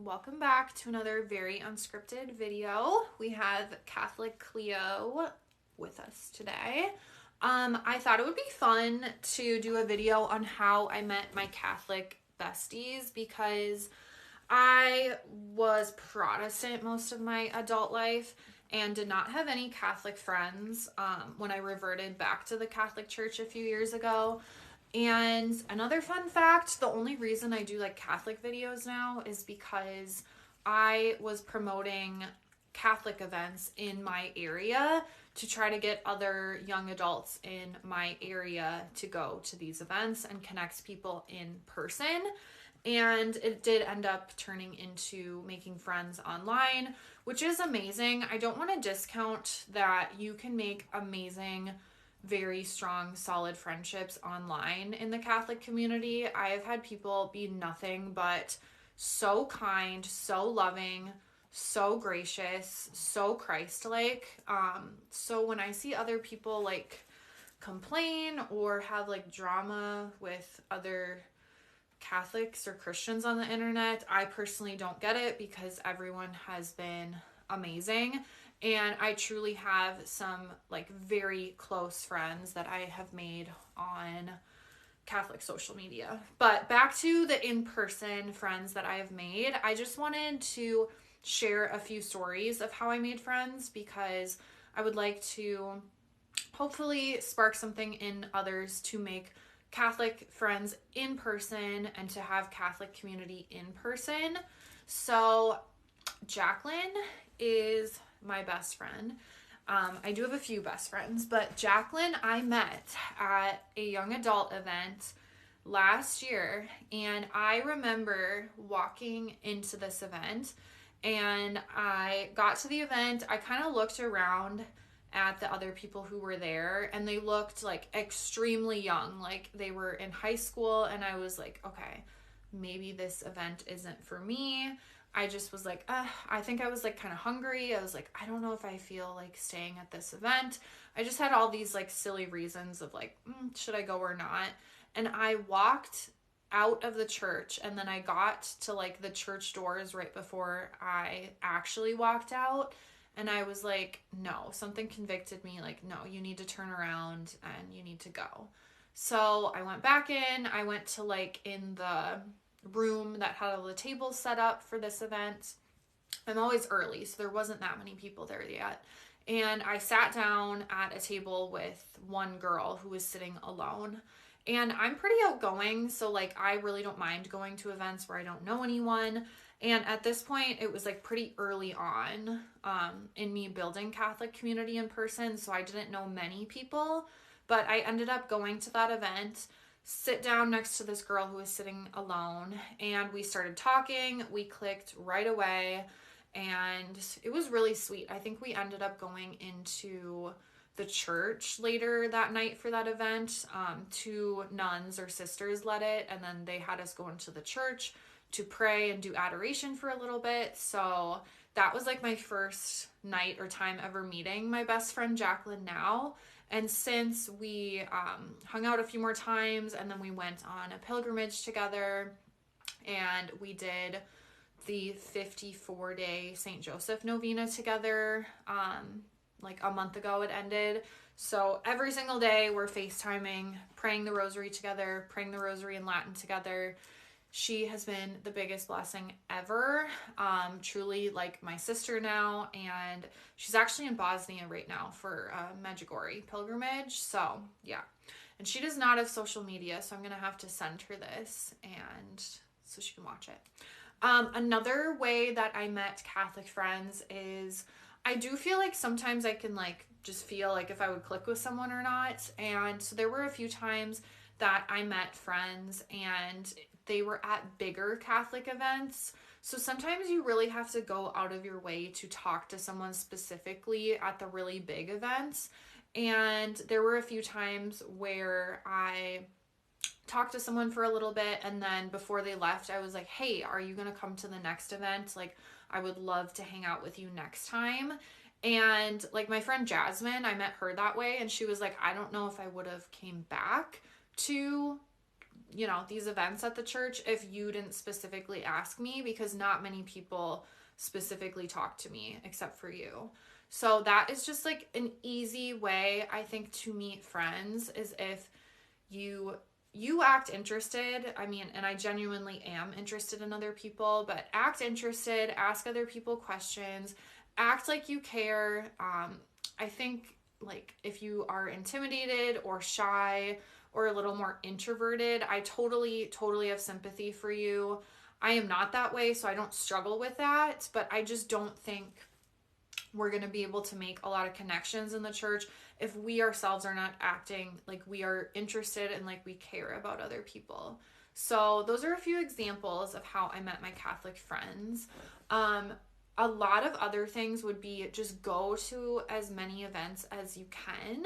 welcome back to another very unscripted video. We have Catholic Cleo with us today. I thought it would be fun to do a video on how I met my Catholic besties because I was Protestant most of my adult life and did not have any Catholic friends when I reverted back to the Catholic Church a few years ago. And another fun fact, the only reason I do like Catholic videos now is because I was promoting Catholic events in my area to try to get other young adults in my area to go to these events and connect people in person. And it did end up turning into making friends online, which is amazing. I don't want to discount that you can make amazing, very strong, solid friendships online in the Catholic community. I have had people be nothing but so kind, so loving, so gracious, so Christ-like. So when I see other people like complain or have like drama with other Catholics or Christians on the internet, I personally don't get it because everyone has been amazing. And I truly have some like very close friends that I have made on Catholic social media. But back to the in-person friends that I have made, I just wanted to share a few stories of how I made friends because I would like to hopefully spark something in others to make Catholic friends in person and to have Catholic community in person. So Jacqueline is my best friend. I do have a few best friends, but Jacqueline I met at a young adult event last year, and I remember walking into this event and I got to the event. I kind of looked around at the other people who were there and they looked like extremely young, like they were in high school, and I was like, okay, maybe this event isn't for me. I just was like, I think I was like kind of hungry. I was like, I don't know if I feel like staying at this event. I just had all these like silly reasons of like, should I go or not? And I walked out of the church, and then I got to like the church doors right before I actually walked out. And I was like, no, something convicted me. Like, no, you need to turn around and you need to go. So I went back in. I went to like in the room that had all the tables set up for this event. I'm always early, so there wasn't that many people there yet. And I sat down at a table with one girl who was sitting alone. And I'm pretty outgoing, so like I really don't mind going to events where I don't know anyone. And at this point, it was like pretty early on in me building Catholic community in person, so I didn't know many people. But I ended up going to that event, sit down next to this girl who was sitting alone, and we started talking. We clicked right away, and it was really sweet. I think we ended up going into the church later that night for that event. Two nuns or sisters led it, and then they had us go into the church to pray and do adoration for a little bit. So that was like my first night or time ever meeting my best friend Jacqueline now. And since we hung out a few more times, and then we went on a pilgrimage together, and we did the 54-day St. Joseph novena together. Like a month ago it ended. So every single day we're FaceTiming, praying the rosary together, praying the rosary in Latin together. She has been the biggest blessing ever. Truly like my sister now, and she's actually in Bosnia right now for a Medjugorje pilgrimage. So yeah, and she does not have social media, so I'm gonna have to send her this and so she can watch it. Another way that I met Catholic friends is I do feel like sometimes I can like just feel like if I would click with someone or not. And so there were a few times that I met friends and they were at bigger Catholic events. So sometimes you really have to go out of your way to talk to someone specifically at the really big events. And there were a few times where I talked to someone for a little bit, and then before they left, I was like, hey, are you going to come to the next event? Like, I would love to hang out with you next time. And like my friend Jasmine, I met her that way, and she was like, I don't know if I would have came back to you know, these events at the church if you didn't specifically ask me, because not many people specifically talk to me except for you. So that is just like an easy way, I think, to meet friends, is if you act interested. I mean, and I genuinely am interested in other people, but act interested, ask other people questions, act like you care. I think like if you are intimidated or shy or a little more introverted, I totally have sympathy for you. I am not that way, so I don't struggle with that, but I just don't think we're going to be able to make a lot of connections in the church if we ourselves are not acting like we are interested and like we care about other people. So those are a few examples of how I met my Catholic friends. A lot of other things would be just go to as many events as you can.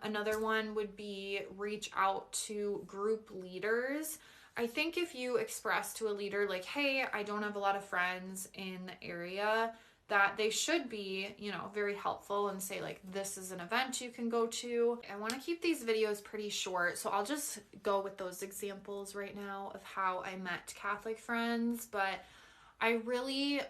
Another one would be reach out to group leaders. I think if you express to a leader like, hey, I don't have a lot of friends in the area, that they should be, you know, very helpful and say like, this is an event you can go to. I want to keep these videos pretty short, so I'll just go with those examples right now of how I met Catholic friends. But I really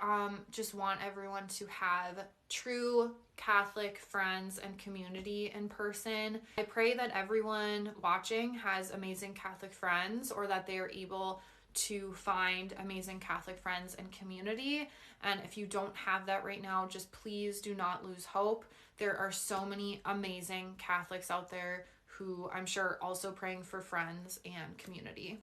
just want everyone to have true Catholic friends and community in person. I pray that everyone watching has amazing Catholic friends, or that they are able to find amazing Catholic friends and community. And if you don't have that right now, just please do not lose hope. There are so many amazing Catholics out there who I'm sure also praying for friends and community.